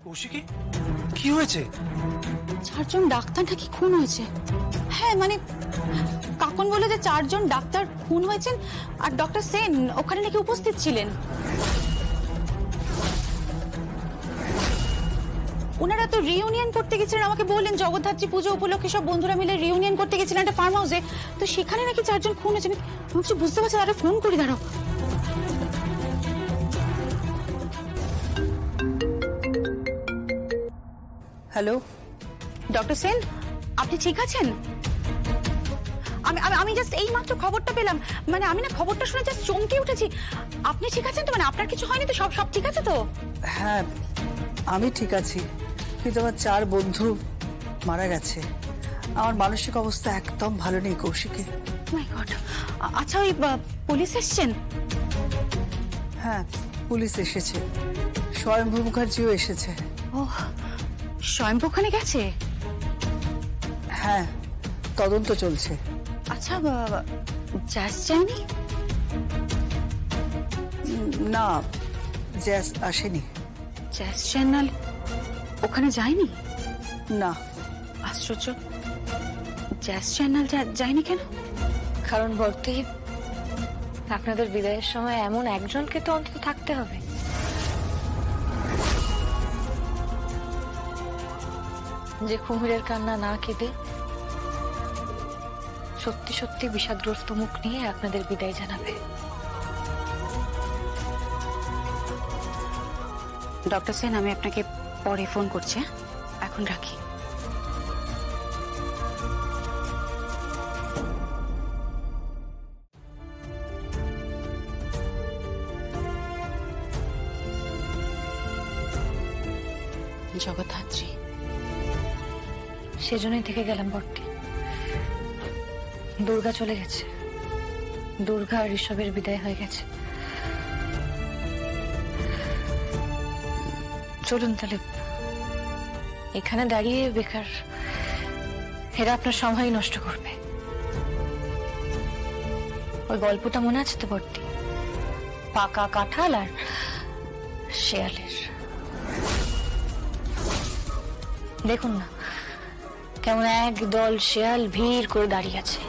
কৌশিকী, কি হয়েছে? 4 জন ডাক্তার নাকি খুন হয়েছে। হ্যাঁ মানে কাকন বলে যে 4 জন ডাক্তার খুন হয়েছেন আর ডক্টর সেন ওখানে নাকি উপস্থিত ছিলেন। ওনারা তো রিইউনিয়ন করতে গেছিলেন, আমাকে বললেন জগদ্ধাত্রী পুজো উপলক্ষে সব বন্ধুরা মিলে রিইউনিয়ন করতে গেছিলেন একটা ফার্ম হাউসে। তো সেখানে নাকি 4 জন খুন হয়েছেন। আমি কিছু বুঝতে পারছি, আরে ফোন করি দাঁড়াও। হ্যালো ডক্টর সেন, আপনি ঠিক আছেন? আমি জাস্ট এই মাত্র খবরটা পেলাম, মানে আমি না খবরটা শুনে জাস্ট চমকে উঠেছি। আপনি ঠিক আছেন তো? মানে আপনার কিছু হয়নি তো? সব ঠিক আছে তো? হ্যাঁ আমি ঠিক আছি, কিন্তু আমার 4 বন্ধু মারা গেছে। আমার মানসিক অবস্থা একদম ভালো নেই কৌশিকী। মাই গড। আচ্ছা ওই পুলিশ এসেছেন? হ্যাঁ পুলিশ এসেছে, স্বয়ম্ভু মুখার্জিও এসেছে। ও স্বয়ম্ভু ওখানে গেছে? হ্যাঁ তদন্ত চলছে। আচ্ছা জ্যাস যায়নি? না জ্যাস আসেনি। জ্যাস চ্যানেল ওখানে যায়নি? না। আশ্চর্য, জ্যাস চ্যানেল যায়নি কেন? কারণ ভর্তি আপনাদের বিদায়ের সময় এমন একজনকে তো অন্তত থাকতে হবে। যে কুমিরের কান্না না কেঁদে সত্যি সত্যি বিষাদগ্রস্ত মুখ নিয়ে আপনাদের বিদায় জানাবে। ডক্টর সেন আমি আপনাকে পরে ফোন করছি, এখন রাখি। জগদ্ধাত্রী, সেজন্যই থেকে গেলাম ভর্তি। দুর্গা চলে গেছে, দুর্গা আর ঋষভের বিদায় হয়ে গেছে। চলুন তাহলে, এখানে দাঁড়িয়ে বেকার এরা আপনার সময় নষ্ট করবে। ওই গল্পটা মনে আছে তো ভর্তি, পাকা কাঁঠাল আর শেয়ালের? দেখুন না কেমন এক দল শেয়াল ভিড় করে দাঁড়িয়ে আছে।